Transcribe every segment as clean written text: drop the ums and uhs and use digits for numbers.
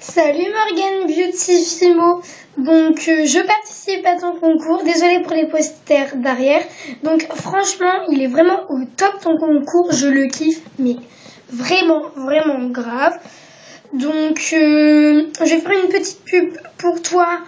Salut Morgane Beauty Fimo. Donc je participe à ton concours. Désolée pour les posters derrière. Donc franchement, il est vraiment au top ton concours. Je le kiffe, mais vraiment grave. Donc je vais faire une petite pub pour toi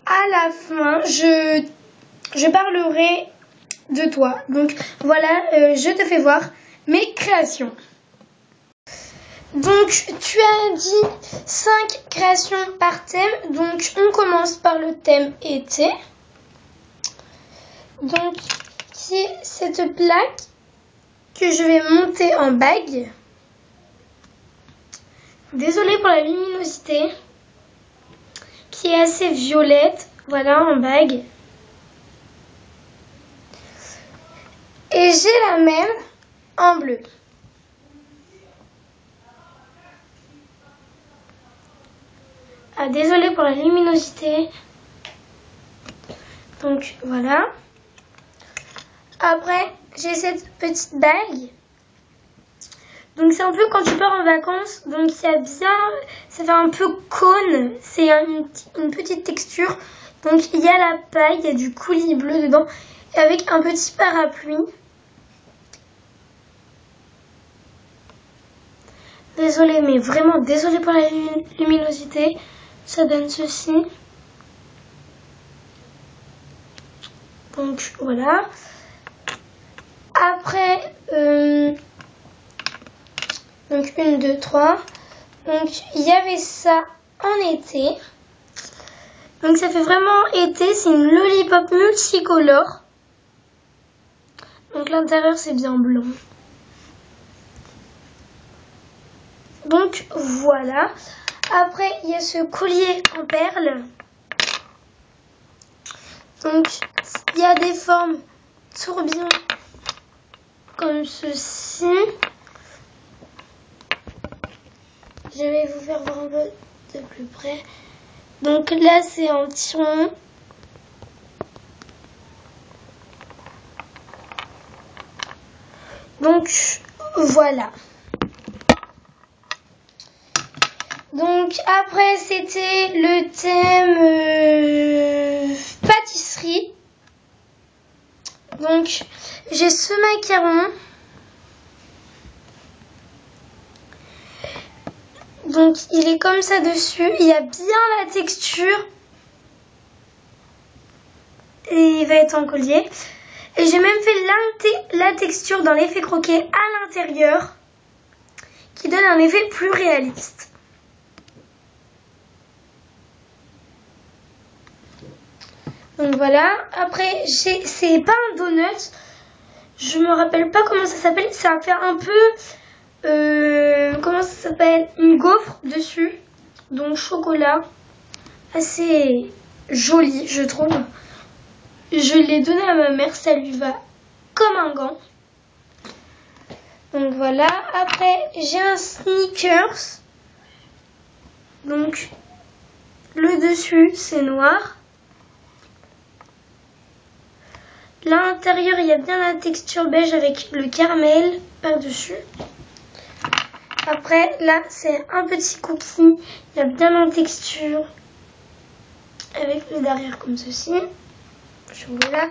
à la fin. Je parlerai de toi. Donc voilà, je te fais voir mes créations. Donc tu as dit 5 créations par thème. Donc on commence par le thème été. Donc qui est cette plaque que je vais monter en bague. Désolée pour la luminosité qui est assez violette. Voilà, en bague. Et j'ai la même en bleu. Ah, désolée pour la luminosité. Donc voilà. Après, j'ai cette petite bague. Donc c'est un peu quand tu pars en vacances. Donc il y a bien, ça fait un peu cône. C'est une petite texture. Donc il y a la paille, il y a du coulis bleu dedans. Et avec un petit parapluie. Désolée, mais vraiment désolée pour la luminosité. Ça donne ceci. Donc voilà. Après, donc 1, 2, 3. Donc il y avait ça en été. Donc ça fait vraiment été. C'est une lollipop multicolore. Donc l'intérieur c'est bien blanc. Donc voilà. Après, il y a ce collier en perles. Donc, il y a des formes tourbillons comme ceci. Je vais vous faire voir un peu de plus près. Donc là, c'est un tiron. Donc, voilà. Donc après c'était le thème pâtisserie. Donc j'ai ce macaron. Donc il est comme ça dessus. Il y a bien la texture. Et il va être en collier. Et j'ai même fait la texture dans l'effet croquet à l'intérieur. Qui donne un effet plus réaliste. Donc voilà, après c'est pas un donut, je me rappelle pas comment ça s'appelle, ça fait un peu, comment ça s'appelle, une gaufre dessus, donc chocolat, assez joli je trouve. Je l'ai donné à ma mère, ça lui va comme un gant. Donc voilà, après j'ai un sneakers, donc le dessus c'est noir. L'intérieur, il y a bien la texture beige avec le caramel par-dessus. Après, là, c'est un petit cookie. Il y a bien la texture avec le derrière comme ceci. Voilà.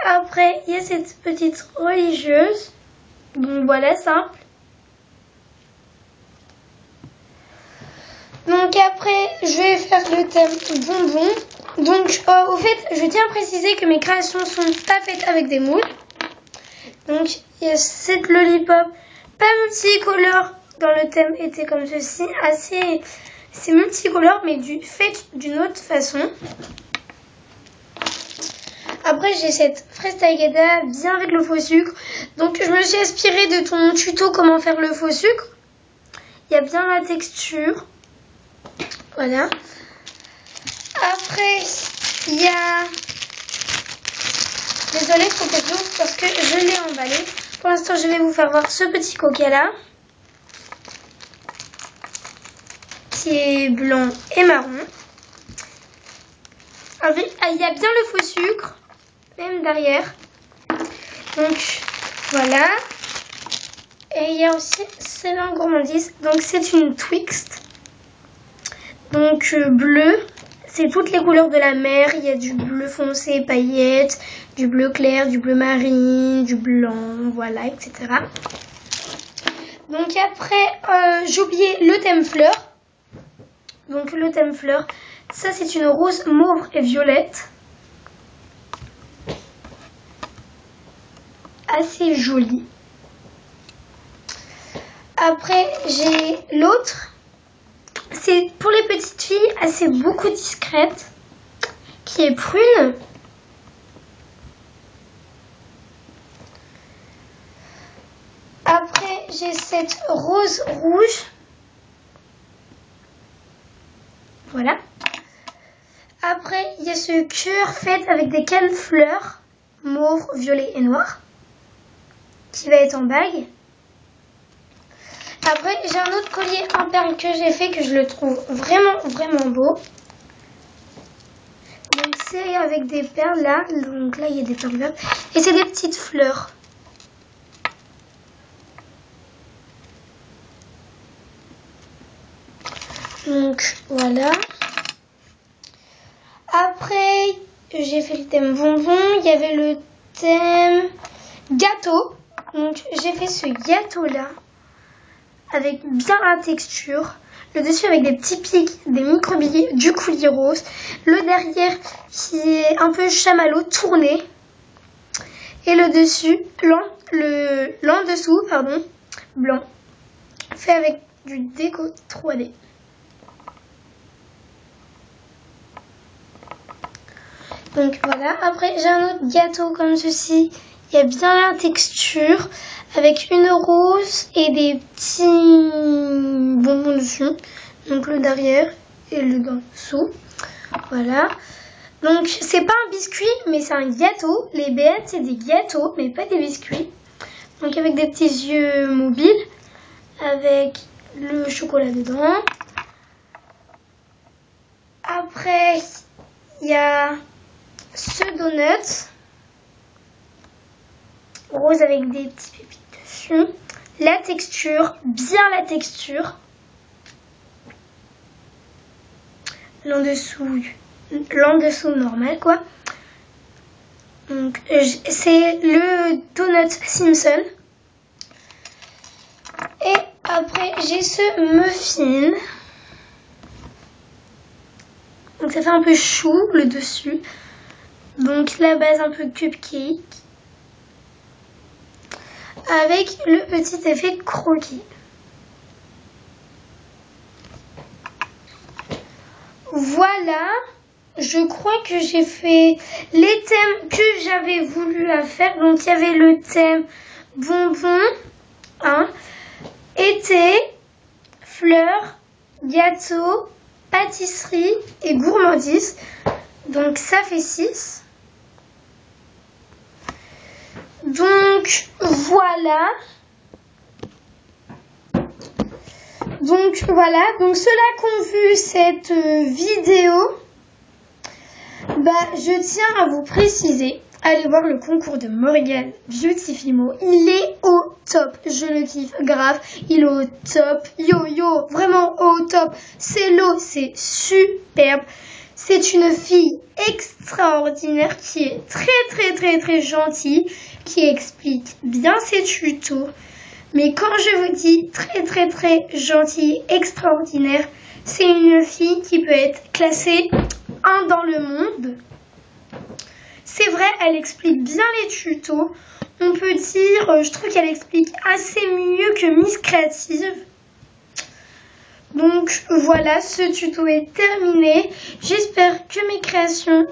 Après, il y a cette petite religieuse. Donc voilà, simple. Donc après, je vais faire le thème bonbon. Donc au fait, je tiens à préciser que mes créations sont pas faites avec des moules. Donc il y a cette lollipop pas multicolore dans le thème été comme ceci. C'est multicolore mais fait d'une autre façon. Après j'ai cette fraise taillada bien avec le faux sucre. Donc je me suis inspirée de ton tuto comment faire le faux sucre. Il y a bien la texture. Voilà. Après, il y a... Désolée, il faut que j'ouvre parce que je l'ai emballé. Pour l'instant, je vais vous faire voir ce petit coquet là. Qui est blanc et marron. Il y a bien le faux sucre, même derrière. Donc, voilà. Et il y a aussi, c'est la gourmandise. Donc, c'est une Twixt. Donc bleu, c'est toutes les couleurs de la mer. Il y a du bleu foncé, paillettes, du bleu clair, du bleu marine, du blanc, voilà, etc. Donc après, j'ai oublié le thème fleur. Donc le thème fleur, ça c'est une rose mauve et violette. Assez jolie. Après j'ai l'autre. C'est pour les petites filles assez beaucoup discrète. Qui est prune. Après j'ai cette rose rouge. Voilà. Après, il y a ce cœur fait avec des cannes fleurs, mauve, violet et noir, qui va être en bague. Après, j'ai un autre collier en perles que j'ai fait, que je le trouve vraiment, vraiment beau. Donc, c'est avec des perles là. Donc là, il y a des perles vertes. Et c'est des petites fleurs. Donc, voilà. Après, j'ai fait le thème bonbon. Il y avait le thème gâteau. Donc, j'ai fait ce gâteau-là. Avec bien la texture. Le dessus avec des petits pics, des micro-billets, du coulis rose. Le derrière qui est un peu chamallow, tourné. Et le dessus, l'en dessous, pardon, blanc. Fait avec du déco 3D. Donc voilà, après j'ai un autre gâteau comme ceci, il y a bien la texture, avec une rose et des petits bonbons dessus, donc le derrière et le dessous, voilà. Donc c'est pas un biscuit, mais c'est un gâteau, les béates c'est des gâteaux, mais pas des biscuits. Donc avec des petits yeux mobiles, avec le chocolat dedans. Après, il y a ce donut rose avec des petits pépites dessus. La texture, bien la texture. L'en dessous normal quoi. Donc c'est le donut Simpson. Et après j'ai ce muffin. Donc ça fait un peu chou le dessus. Donc la base un peu cupcake. Avec le petit effet croquis. Voilà. Je crois que j'ai fait les thèmes que j'avais voulu faire. Donc il y avait le thème bonbon, hein, été, fleurs, gâteau, pâtisserie et gourmandise. Donc ça fait 6. Donc voilà. Donc ceux-là qui ont vu cette vidéo, je tiens à vous préciser, allez voir le concours de Morgan Beautifimo. Il est au top, je le kiffe grave, il est au top, yo, vraiment au top. C'est l'eau, c'est superbe. C'est une fille extraordinaire qui est très gentille, qui explique bien ses tutos. Mais quand je vous dis très gentille, extraordinaire, c'est une fille qui peut être classée 1 dans le monde. C'est vrai, elle explique bien les tutos. On peut dire, je trouve qu'elle explique assez mieux que Miss Créative. Donc voilà, ce tuto est terminé. J'espère que mes créations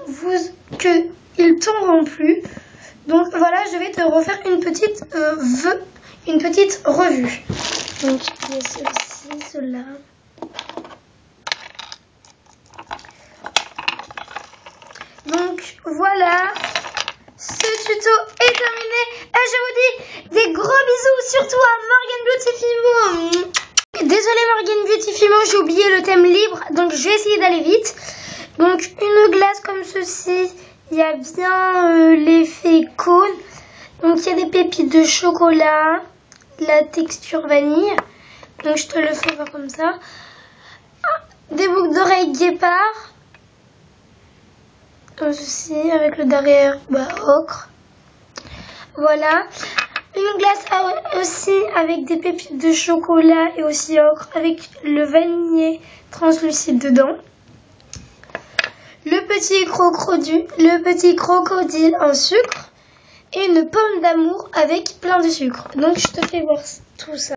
ils t'auront plu. Donc voilà, je vais te refaire une petite revue. Donc il y a ceci, cela. Donc voilà, ce tuto est terminé. Et je vous dis des gros bisous, surtout à Morgan Beautifimo. Désolée Morgan Beautifimo, j'ai oublié le thème libre, donc je vais essayer d'aller vite. Donc une glace comme ceci, il y a bien l'effet cône. Donc il y a des pépites de chocolat, la texture vanille. Donc je te le fais voir comme ça. Des boucles d'oreilles guépard. Aussi avec le derrière ocre. Voilà. Une glace aussi avec des pépites de chocolat et aussi ocre avec le vanillé translucide dedans. Le petit crocodile en sucre et une pomme d'amour avec plein de sucre. Donc je te fais voir tout ça.